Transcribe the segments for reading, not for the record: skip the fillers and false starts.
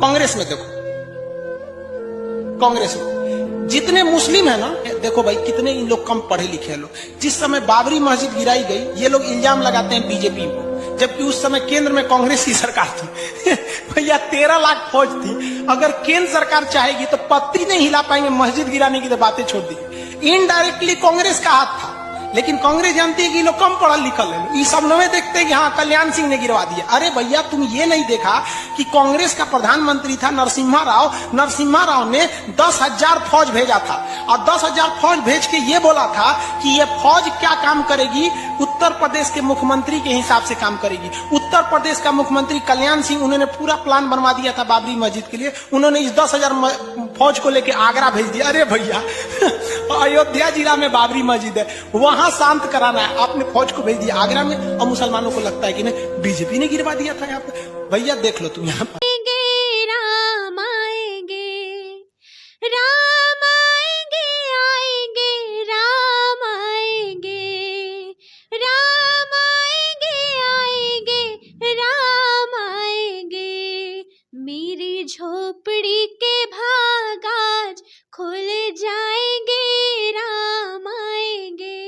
कांग्रेस में देखो, कांग्रेस में जितने मुस्लिम है ना, देखो भाई कितने इन लोग कम पढ़े लिखे हैं लोग। जिस समय बाबरी मस्जिद गिराई गई, ये लोग इल्जाम लगाते हैं बीजेपी को, जबकि उस समय केंद्र में कांग्रेस की सरकार थी। भैया 13 लाख फौज थी। अगर केंद्र सरकार चाहेगी तो पत्ती नहीं हिला पाएंगे, मस्जिद गिराने की तो बातें छोड़ दी। इनडायरेक्टली कांग्रेस का हाथ था, लेकिन कांग्रेस जानती है कि लोग कम पढ़ा लिखा है, ये सब नवे देखते हैं कि हाँ कल्याण सिंह ने गिरवा दिया। अरे भैया तुम ये नहीं देखा कि कांग्रेस का प्रधानमंत्री था नरसिम्हा राव ने 10,000 फौज भेजा था, और 10,000 फौज भेज के ये बोला था कि ये फौज क्या काम करेगी, उत्तर प्रदेश के मुख्यमंत्री के हिसाब से काम करेगी। उत्तर प्रदेश का मुख्यमंत्री कल्याण सिंह, उन्होंने पूरा प्लान बनवा दिया था बाबरी मस्जिद के लिए। उन्होंने इस 10,000 फौज को लेकर आगरा भेज दिया। अरे भैया अयोध्या जिला में बाबरी मस्जिद है, वहां शांत कराना है, आपने फौज को भेज दिया आगरा में, और मुसलमानों को लगता है कि नहीं बीजेपी ने गिरवा दिया था यहाँ पे। भैया देख लो तुम यहाँ पर। राम आएंगे, राम आएंगे, आएंगे, राम आएंगे, राम आएंगे, आएंगे, राम आएंगे। मेरी झोपड़ी के भाग आज खुल जाएंगे, राम आएंगे,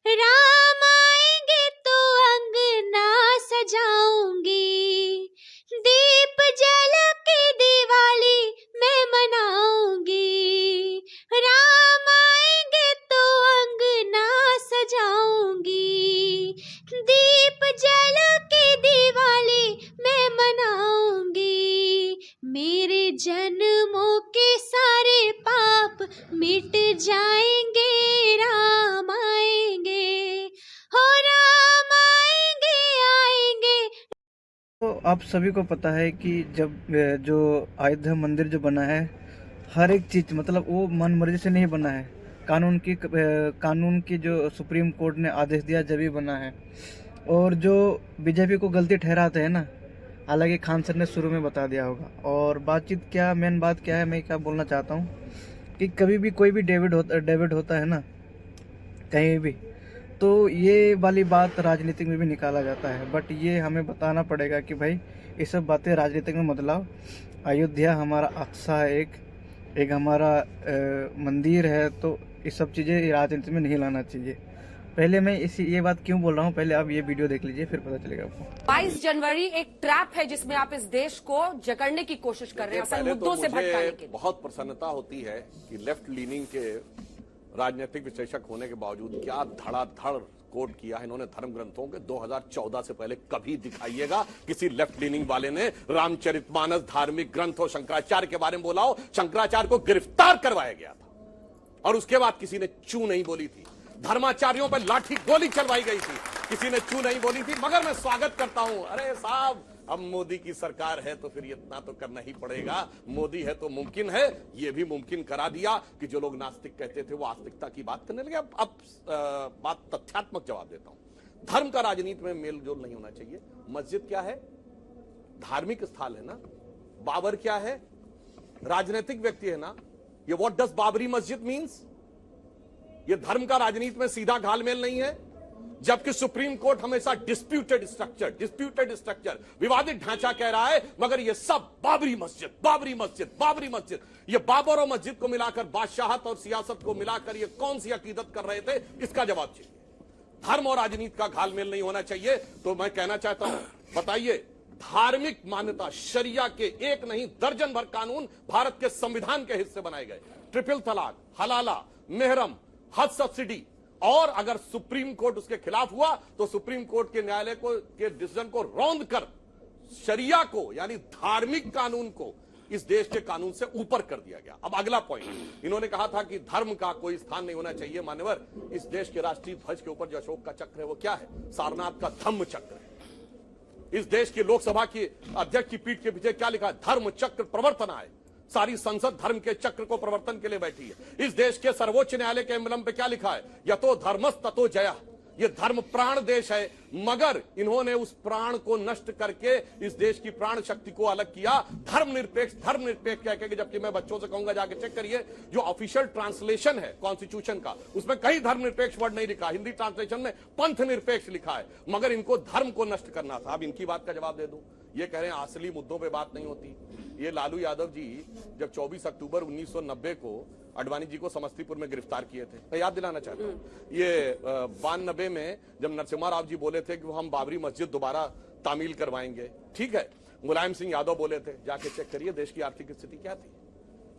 राम आएंगे तो अंगना सजाऊंगी, दीप जल के दिवाली मैं मनाऊंगी। राम आएंगे तो अंगना सजाऊंगी, दीप जल के दिवाली मैं मनाऊंगी। मेरे जन्मों के सारे पाप मिट जाएंगे, राम आएंगे, हो राम आएंगे, आएंगे। तो आप सभी को पता है कि जब जो अयोध्या मंदिर जो बना है, हर एक चीज़ मतलब वो मन मर्जी से नहीं बना है, कानून की जो सुप्रीम कोर्ट ने आदेश दिया जब ही बना है। और जो बीजेपी को गलती ठहराते हैं ना, हालांकि खान सर ने शुरू में बता दिया होगा। और बातचीत क्या, मेन बात क्या है, मैं क्या बोलना चाहता हूँ कि कभी भी कोई भी डेविड होता है ना कहीं भी, तो ये वाली बात राजनीतिक में भी निकाला जाता है। बट ये हमें बताना पड़ेगा कि भाई ये सब बातें राजनीतिक में मत लाओ। अयोध्या हमारा अक्सा है, एक हमारा मंदिर है, तो ये सब चीज़ें राजनीति में नहीं लाना चाहिए। पहले मैं ये बात क्यों बोल रहा हूँ, पहले आप ये वीडियो देख लीजिए, फिर पता चलेगा आपको। 22 जनवरी एक ट्रैप है जिसमें आप इस देश को जकड़ने की कोशिश कर रहे हैं, असल मुद्दों से भटकाने के लिए। बहुत प्रसन्नता होती है कि लेफ्ट लीनिंग के राजनीतिक विश्लेषक होने के बावजूद क्या धड़ाधड़ कोट किया है इन्होंने धर्म ग्रंथों के। 2014 से पहले कभी दिखाइएगा किसी लेफ्ट लीनिंग वाले ने रामचरितमानस धार्मिक ग्रंथ और शंकराचार्य के बारे में बोला हो। शंकराचार्य को गिरफ्तार करवाया गया था और उसके बाद किसी ने चू नहीं बोली थी। धर्माचार्यों पर लाठी गोली चलवाई गई थी, किसी ने चू नहीं बोली थी। मगर मैं स्वागत करता हूं, अरे साहब अब मोदी की सरकार है तो फिर इतना तो करना ही पड़ेगा। मोदी है तो मुमकिन है, ये भी मुमकिन करा दिया कि जो लोग नास्तिक कहते थे वो आस्तिकता की बात करने लगे। अब बात तथ्यात्मक जवाब देता हूं। धर्म का राजनीति में मेल जोल नहीं होना चाहिए। मस्जिद क्या है? धार्मिक स्थल है ना। बाबर क्या है? राजनीतिक व्यक्ति है ना। ये व्हाट डज बाबरी मस्जिद मीन्स? ये धर्म का राजनीति में सीधा घालमेल नहीं है। जबकि सुप्रीम कोर्ट हमेशा डिस्प्यूटेड स्ट्रक्चर, विवादित ढांचा कह रहा है, मगर ये सब बाबरी मस्जिद। ये बाबर और मस्जिद को मिलाकर, बादशाहत और सियासत को मिलाकर ये कौन सी अकीदत कर रहे थे, इसका जवाब चाहिए। धर्म और राजनीति का घालमेल नहीं होना चाहिए। तो मैं कहना चाहता हूं, बताइए धार्मिक मान्यता शरिया के एक नहीं दर्जन भर कानून भारत के संविधान के हिस्से बनाए गए। ट्रिपल तलाक, हलाला, मेहरम, हज सब्सिडी, और अगर सुप्रीम कोर्ट उसके खिलाफ हुआ तो सुप्रीम कोर्ट के न्यायालय को के डिसीजन को रौंद कर शरिया को यानी धार्मिक कानून को इस देश के कानून से ऊपर कर दिया गया। अब अगला पॉइंट, इन्होंने कहा था कि धर्म का कोई स्थान नहीं होना चाहिए। मान्यवर, इस देश के राष्ट्रीय ध्वज के ऊपर जो अशोक का चक्र है वो क्या है? सारनाथ का धम्म चक्र है। इस देश की लोकसभा की अध्यक्ष की पीठ के पीछे क्या लिखा है? धर्म चक्र प्रवर्तनाय। सारी संसद धर्म के चक्र को प्रवर्तन के लिए बैठी है। इस देश के सर्वोच्च न्यायालय के एम्बलम पे क्या लिखा है? यतो धर्मस ततो जयः। ये धर्म प्राण देश है, मगर इन्होंने उस प्राण को नष्ट करके इस देश की प्राण शक्ति को अलग किया। धर्मनिरपेक्ष कह के, जबकि मैं बच्चों से कहूंगा जाके चेक करिए, जो ऑफिशियल ट्रांसलेशन है कॉन्स्टिट्यूशन का, उसमें कहीं धर्मनिरपेक्ष वर्ड नहीं लिखा। हिंदी ट्रांसलेशन में पंथ निरपेक्ष लिखा है, मगर इनको धर्म को नष्ट करना था। अब इनकी बात का जवाब दे दूं, ये कह रहे हैं असली मुद्दों पे बात नहीं होती। ये लालू यादव जी जब 24 अक्टूबर 1990 को अडवाणी जी को समस्तीपुर में गिरफ्तार किए थे, मैं याद दिलाना चाहता हूं। ये 92 में जब नरसिम्हा राव जी बोले थे कि हम बाबरी मस्जिद दोबारा तामील करवाएंगे, ठीक है, मुलायम सिंह यादव बोले थे, जाके चेक करिए देश की आर्थिक स्थिति क्या थी।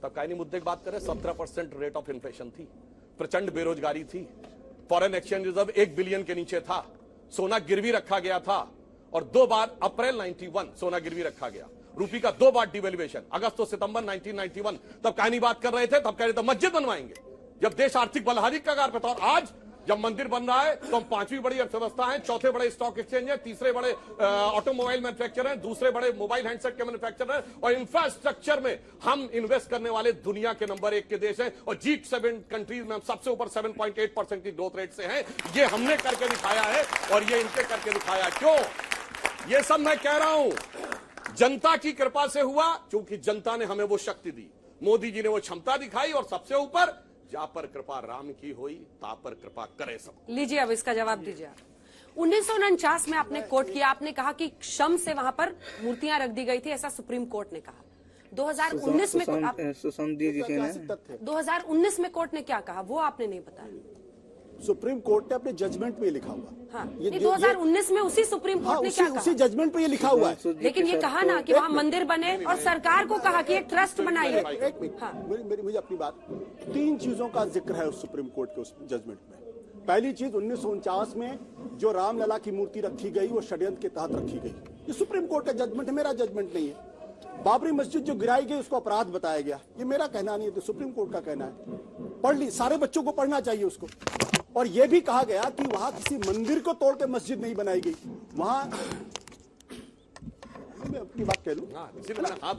तब कायनी मुद्दे की बात करें, 17% रेट ऑफ इन्फ्लेशन थी, प्रचंड बेरोजगारी थी, फॉरेन एक्सचेंज रिजर्व 1 बिलियन के नीचे था, सोना गिरवी रखा गया था और 2 बार अप्रैल 91 सोना गिरवी रखा गया, रूपी का 2 बार डिवेल्युएशन, अगस्त और सितंबर 1991। तब कायनी बात कर रहे थे, तब कह रहे थे मस्जिद बनवाएंगे जब देश आर्थिक बलहाली का कगार पे था। और आज जब मंदिर बन रहा है तो हम 5वीं बड़ी अर्थव्यवस्था है, 4थे बड़े स्टॉक एक्सचेंज है, 3रे बड़े ऑटोमोबाइल मैन्युफैक्चरर हैं, 2रे बड़े मोबाइल हैंडसेट के मैन्युफैक्चरर हैं, और इंफ्रास्ट्रक्चर में हम इन्वेस्ट करने वाले दुनिया के नंबर 1 के देश हैं, और G7 कंट्रीज में हम सबसे ऊपर 7.8% की ग्रोथ रेट से हैं। ये हमने करके दिखाया है और ये इनके करके दिखाया। क्यों ये सब मैं कह रहा हूं? जनता की कृपा से हुआ, क्योंकि जनता ने हमें वो शक्ति दी, मोदी जी ने वो क्षमता दिखाई, और सबसे ऊपर जा पर कृपा राम की होई ता पर कृपा करे सब। लीजिए अब इसका जवाब दीजिए। 1949 में आपने कोर्ट किया, आपने कहा कि क्षम से वहां पर मूर्तियां रख दी गई थी, ऐसा सुप्रीम कोर्ट ने कहा। 2019 में 2019 में कोर्ट ने क्या कहा वो आपने नहीं बताया। सुप्रीम कोर्ट ने अपने जजमेंट में ये लिखा हुआ। हाँ, ये 2019 में उसी सुप्रीम कोर्ट ने क्या कहा? उसी जजमेंट पे ये लिखा हुआ है। लेकिन ये कहा ना कि वहाँ मंदिर बने और सरकार को कहा कि एक ट्रस्ट बनाइए। एक मिनट, मुझे अपनी बात, 3 चीजों का जिक्र है उस सुप्रीम कोर्ट के उस जजमेंट में। पहली चीज, 1949 में जो रामलला की मूर्ति रखी गई वो षड्यंत्र के तहत रखी गई। ये सुप्रीम कोर्ट का जजमेंट है, मेरा जजमेंट नहीं है। बाबरी मस्जिद जो गिराई गई उसको अपराध बताया गया, ये मेरा कहना नहीं है, तो सुप्रीम कोर्ट का कहना है। पढ़ ली, सारे बच्चों को पढ़ना चाहिए उसको। और यह भी कहा गया कि वहां किसी मंदिर को तोड़ के मस्जिद नहीं बनाई गई। वहां मैं अपनी बात कह लूं,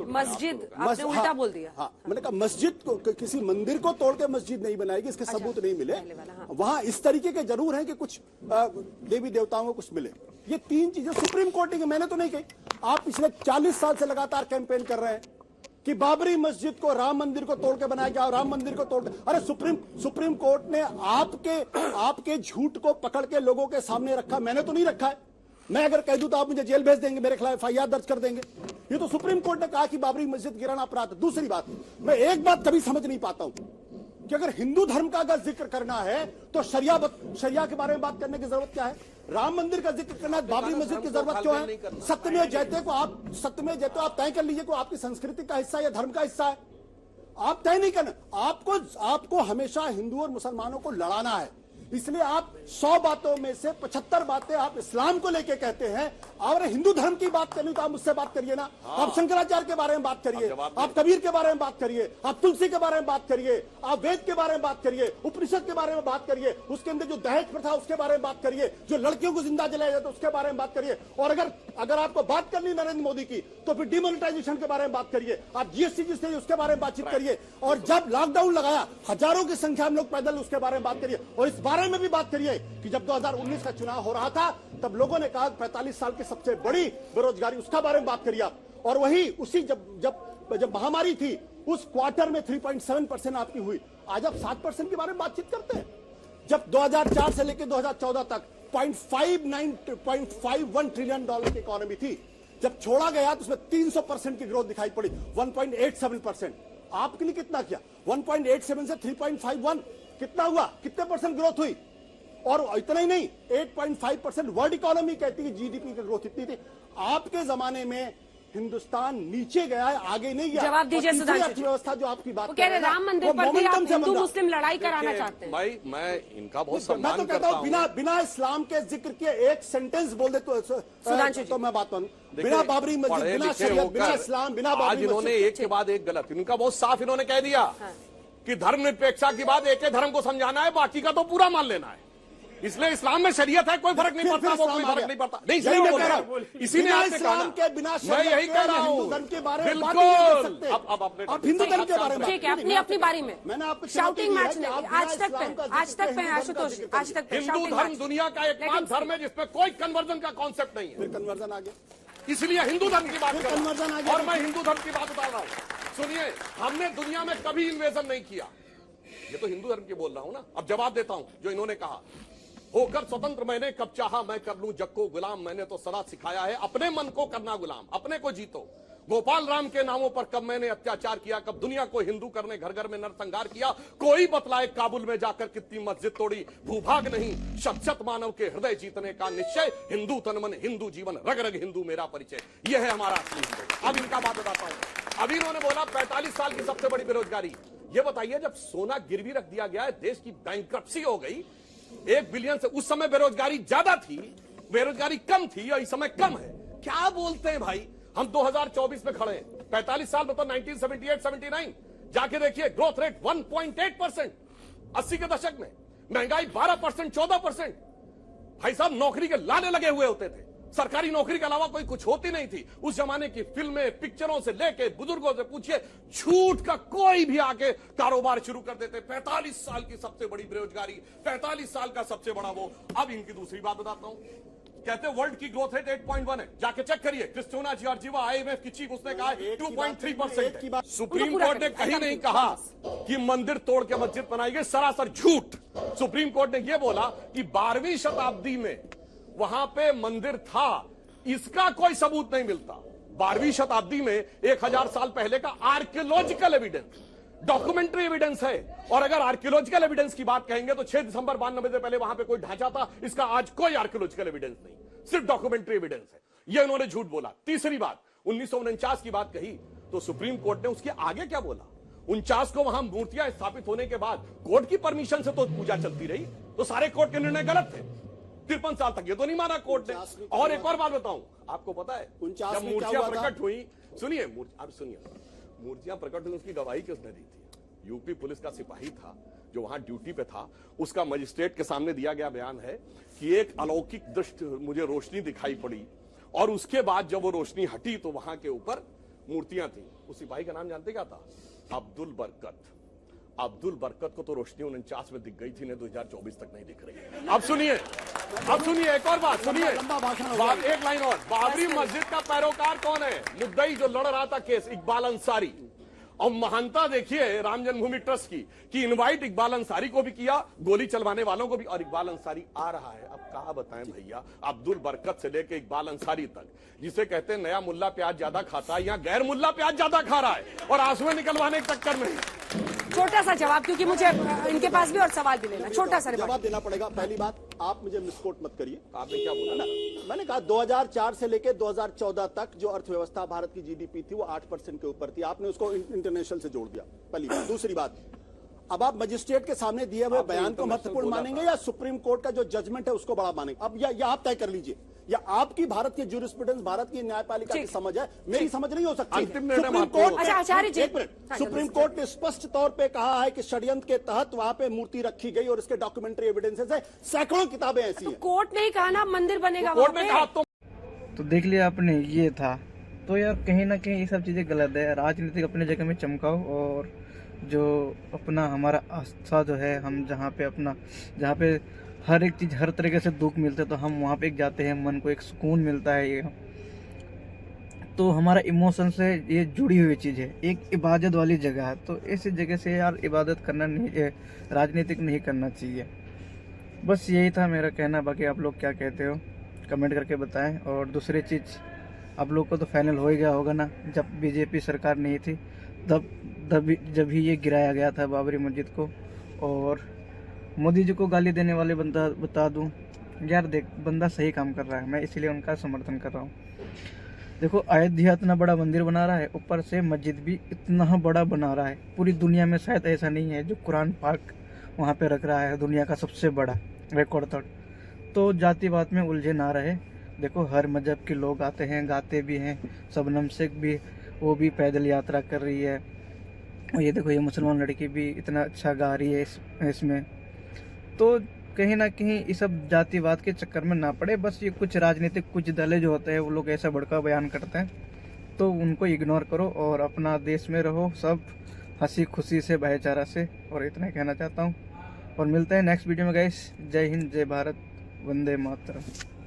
मस्जिद आपने उल्टा बोल दिया। हाँ, मैंने कहा मस्जिद को, किसी मंदिर को तोड़ के मस्जिद नहीं बनाएगी, इसके सबूत नहीं मिले। वहां इस तरीके के जरूर हैं कि कुछ देवी देवताओं को कुछ मिले। ये 3 चीजें सुप्रीम कोर्ट ने, मैंने तो नहीं कही। आप पिछले 40 साल से लगातार कैंपेन कर रहे हैं कि बाबरी मस्जिद को, राम मंदिर को तोड़ के बनाया गया, राम मंदिर को तोड़ के। अरे सुप्रीम कोर्ट ने आपके झूठ को पकड़ के लोगों के सामने रखा, मैंने तो नहीं रखा है। मैं अगर कह दूं तो आप मुझे जेल भेज देंगे, मेरे खिलाफ FIR दर्ज कर देंगे। ये तो सुप्रीम कोर्ट ने कहा कि बाबरी मस्जिद गिराना अपराध है। दूसरी बात, मैं एक बात कभी समझ नहीं पाता हूं कि अगर हिंदू धर्म का अगर जिक्र करना है तो शरिया के बारे में बात करने की जरूरत क्या है? राम मंदिर का जिक्र करना है, बाबरी मस्जिद की जरूरत क्यों है? सत्यमेव जयते आप तय कर लीजिए को आपकी संस्कृति का हिस्सा या धर्म का हिस्सा है। आप तय नहीं करना। आपको हमेशा हिंदू और मुसलमानों को लड़ाना है, इसलिए आप 100 बातों में से 75 बातें आप इस्लाम को लेके कहते हैं। और हिंदू धर्म की बात करनी तो आप मुझसे बात करिए ना। आप शंकराचार्य के बारे में बात करिए, आप कबीर के बारे में बात करिए, आप तुलसी के बारे में बात करिए, आप वेद के बारे में बात करिए, उपनिषद के बारे में बात करिए, उसके अंदर जो दहेज प्रथा उसके बारे में बात करिए, जो लड़कियों को जिंदा जलाया जाता है उसके बारे में बात करिए। और अगर आपको बात करनी नरेंद्र मोदी की तो फिर डिमोनेटाइजेशन के बारे में बात करिए, आप GST जिससे उसके बारे में बातचीत करिए। और जब लॉकडाउन लगाया हजारों की संख्या में लोग पैदल, उसके बारे में बात करिए। और इस बारे में भी बात करिए कि जब 2019 का चुनाव हो रहा था तब लोगों ने कहा 45 साल की सबसे बड़ी बेरोजगारी, उसका बारे में बात करिए आप। और वही उसी जब महामारी थी उस क्वार्टर में 3.7% आपकी हुई। आज आप 7% के बारे में बातचीत करते हैं। जब 2004 से लेकर 2014 तक 0.51 ट्रिलियन डॉलर की इकोनॉमी थी, जब छोड़ा गया तो उसमें 300% की ग्रोथ दिखाई पड़ी, 1.87%। आपके लिए कितना किया? 1.87 से 3.51 कितना हुआ? कितने परसेंट ग्रोथ हुई? और इतना ही नहीं, 8.5% वर्ल्ड इकोनॉमी कहती है GDP की ग्रोथ इतनी थी। आपके जमाने में हिंदुस्तान नीचे गया है, आगे नहीं गया। जवाब दीजिए सुधांशु जी। अर्थव्यवस्था जो आपकी बात वो कह रहे राम मंदिर पर भी आप हिंदू मुस्लिम लड़ाई कराना चाहते हैं। भाई मैं इनका बहुत मैं सम्मान तो कहता हूं बिना इस्लाम के जिक्र के एक सेंटेंस बोल दे तो मैं बात मानूं। बिना बाबरी मस्जिद, बिना शरीयत, बिना इस्लाम, बिना बाबरी आज इन्होंने एक के बाद एक गलत, इनका बहुत साफ इन्होंने कह दिया कि धर्मनिरपेक्षता की बात एक धर्म को समझाना है, बाकी का तो पूरा मान लेना है। इसलिए इस्लाम में शरीयत है, कोई फर्क नहीं पड़ता, वो कोई फर्क नहीं पड़ता। नहीं, यही मैं कह रहा हूं, इसीलिए इस्लाम के बिना मैं यही कह रहा हूं, हिंदू धर्म के बारे में बात बिल्कुल। नहीं कर सकते। अब अपने आप हिंदू धर्म के बारे में ठीक है, अपनी बारी में मैंने आपको शाउटिंग मैच नहीं। आज तक पे आशुतोष, आज तक पे हिंदू धर्म दुनिया का एकमात्र धर्म है जिसमें कोई कन्वर्जन का कॉन्सेप्ट नहीं है। फिर कन्वर्जन आ गया, इसलिए हिंदू धर्म की बात कर कन्वर्जन आ रहा हूं। गया। और मैं हिंदू धर्म की बात उतार रहा हूं। सुनिए, हमने दुनिया में कभी इन्वेजन नहीं किया, ये तो हिंदू धर्म की बोल रहा हूं ना। अब जवाब देता हूं जो इन्होंने कहा होकर स्वतंत्र मैंने कब चाहा मैं कर लूं जग को गुलाम, मैंने तो सदा सिखाया है अपने मन को करना गुलाम, अपने को जीतो। गोपाल राम के नामों पर कब मैंने अत्याचार किया, कब दुनिया को हिंदू करने घर घर में नरसंहार किया। कोई बतलाए काबुल में जाकर कितनी मस्जिद तोड़ी। भूभाग नहीं शत शत मानव के हृदय जीतने का निश्चय, हिंदू तन मन हिंदू जीवन रग रग हिंदू मेरा परिचय। यह है हमारा असली हिंदू। अब इनका बात बताता हूं। अभी इन्होंने बोला 45 साल की सबसे बड़ी बेरोजगारी। ये बताइए जब सोना गिरवी रख दिया गया है, देश की बैंकरप्सी हो गई, 1 बिलियन से उस समय बेरोजगारी ज्यादा थी, बेरोजगारी कम थी और इस समय कम है। क्या बोलते हैं भाई, हम 2024 में खड़े हैं। 45 साल मतलब 1978-79 जाके देखिए, ग्रोथ रेट 1.8%। 80 के दशक में महंगाई 12%, 14%। भाई साहब नौकरी के लाने लगे हुए होते थे, सरकारी नौकरी के अलावा कोई कुछ होती नहीं थी। उस जमाने की फिल्में पिक्चरों से लेके बुजुर्गों से पूछिए, झूठ का कोई भी आके कारोबार शुरू कर देते। 45 साल की सबसे बड़ी बेरोजगारी, 45 साल का सबसे बड़ा वो। अब इनकी दूसरी बात बताता हूं। कहते हैं वर्ल्ड की ग्रोथ रेट 8.1 है, जाके चेक करिए। क्रिस्टोना जॉर्जिवा IMF की चीफ, उसने कहा 2.3% है। सुप्रीम कोर्ट ने कहीं नहीं कहा कि मंदिर तोड़ के मस्जिद बनाई गई, सरासर झूठ। सुप्रीम कोर्ट ने यह बोला कि 12वीं शताब्दी में वहां पे मंदिर था, इसका कोई सबूत नहीं मिलता। 12वीं शताब्दी में 1000 साल पहले का आर्कियोलॉजिकल एविडेंस, डॉक्यूमेंट्री एविडेंस है। और अगर आर्कियोलॉजिकल एविडेंस की बात कहेंगे तो 6 दिसंबर 92 से पहले वहां पे कोई ढांचा था, इसका आज कोई आर्कियोलॉजिकल एविडेंस नहीं, सिर्फ डॉक्यूमेंट्री एविडेंस है। यह इन्होंने झूठ बोला। तीसरी बात, 1949 की बात कही तो सुप्रीम कोर्ट ने उसके आगे क्या बोला। 49 को वहां मूर्तियां स्थापित होने के बाद कोर्ट की परमिशन से तो पूजा चलती रही, तो सारे कोर्ट के निर्णय गलत थे। 53 साल तक ये तो नहीं माना कोर्ट ने। और एक और बात बताऊं, आपको पता है जब मूर्तियां प्रकट हुई, सुनिए, आप सुनिए, मूर्तियां प्रकट हुई उसकी गवाही किसने दी थी? यूपी पुलिस का सिपाही था जो वहां ड्यूटी पे था, उसका मजिस्ट्रेट के सामने दिया गया बयान है कि एक अलौकिक दृष्टि मुझे रोशनी दिखाई पड़ी और उसके बाद जब वो रोशनी हटी तो वहां के ऊपर मूर्तियां थी। उस सिपाही का नाम जानते क्या था? अब्दुल बरकत। अब्दुल बरकत को तो रोशनी 49 में दिख गई थी, 2024 तक नहीं दिख रही। अब सुनिए, एक और बात सुनिए, एक लाइन और। बाबरी मस्जिद का पैरोकार कौन है? मुद्दई जो लड़ रहा था केस, इकबाल अंसारी। और महानता देखिए राम जन्मभूमि ट्रस्ट की कि इनवाइट इकबाल अंसारी को भी किया, गोली चलवाने वालों को भी, और इकबाल अंसारी आ रहा है। अब कहा बताएं भैया, अब्दुल बरकत से लेके इकबाल अंसारी तक, जिसे कहते हैं नया मुल्ला प्याज ज्यादा खाता है, यहाँ गैर मुल्ला प्याज ज्यादा खा रहा है और आंसुएं निकलवाने के चक्कर में। छोटा सा जवाब, क्योंकि मुझे इनके पास भी और सवाल भी लेना, छोटा सा जवाब देना पड़ेगा। पहली बात, आप मुझे मिसकोट मत करिए। आपने क्या बोला ना? मैंने कहा 2004 से लेकर 2014 तक जो अर्थव्यवस्था भारत की जीडीपी थी वो 8% के ऊपर थी। आपने उसको इंटरनेशनल से जोड़ दिया, पहली बात। दूसरी बात, अब आप मजिस्ट्रेट के सामने दिए हुए बयान को महत्वपूर्ण मानेंगे या सुप्रीम कोर्ट का जो जजमेंट है उसको बड़ा मानेंगे? अब या आप तय कर लीजिए, या आपकी भारत की ज्यूरिस्प्रूडेंस, भारत की न्यायपालिका की समझ है, मेरी समझ नहीं हो सकती। सुप्रीम कोर्ट, आचार्य जी, सुप्रीम कोर्ट ने स्पष्ट तौर पे कहा है कि षड्यंत्र के तहत वहां पे मूर्ति रखी गई और इसके डॉक्यूमेंट्री एविडेंसेस है, सैकड़ों किताबें ऐसी हैं। कोर्ट ने कहा ना मंदिर बनेगा, कोर्ट ने कहा तो देख लिया आपने, ये था। तो यार कहीं ना कहीं ये सब चीज़ें गलत है। राजनीतिक अपने जगह में चमकाओ और जो अपना हमारा आस्था जो है, हम जहाँ पे हर एक चीज़ हर तरीके से दुख मिलता है तो हम वहाँ पे जाते हैं, मन को एक सुकून मिलता है। ये तो हमारा इमोशन से ये जुड़ी हुई चीज़ है, एक इबादत वाली जगह है। तो ऐसी जगह से यार इबादत करना नहीं, राजनीतिक नहीं करना चाहिए। बस यही था मेरा कहना। बाकी आप लोग क्या कहते हो कमेंट करके बताएं। और दूसरी चीज़, आप लोग को तो फाइनल हो ही गया होगा ना, जब बीजेपी सरकार नहीं थी जब ही ये गिराया गया था बाबरी मस्जिद को। और मोदी जी को गाली देने वाले बंदा बता दूं, यार देख बंदा सही काम कर रहा है, मैं इसलिए उनका समर्थन कर रहा हूँ। देखो अयोध्या इतना बड़ा मंदिर बना रहा है, ऊपर से मस्जिद भी इतना बड़ा बना रहा है। पूरी दुनिया में शायद ऐसा नहीं है जो कुरान पाक वहाँ पे रख रहा है, दुनिया का सबसे बड़ा रिकॉर्ड तोड़। तो जातिवाद में उलझे ना रहे। देखो हर मजहब के लोग आते हैं, गाते भी हैं। शबनम शेख भी, वो भी पैदल यात्रा कर रही है। और ये देखो ये मुसलमान लड़की भी इतना अच्छा गा रही है इसमें। तो कहीं ना कहीं इस सब जातिवाद के चक्कर में ना पड़े। बस ये कुछ राजनीतिक कुछ दल जो होते हैं वो लोग ऐसा भड़का बयान करते हैं, तो उनको इग्नोर करो और अपना देश में रहो सब हंसी खुशी से, भाईचारा से। और इतना कहना चाहता हूँ और मिलते हैं नेक्स्ट वीडियो में गाइस। जय हिंद, जय भारत, वंदे मातरम।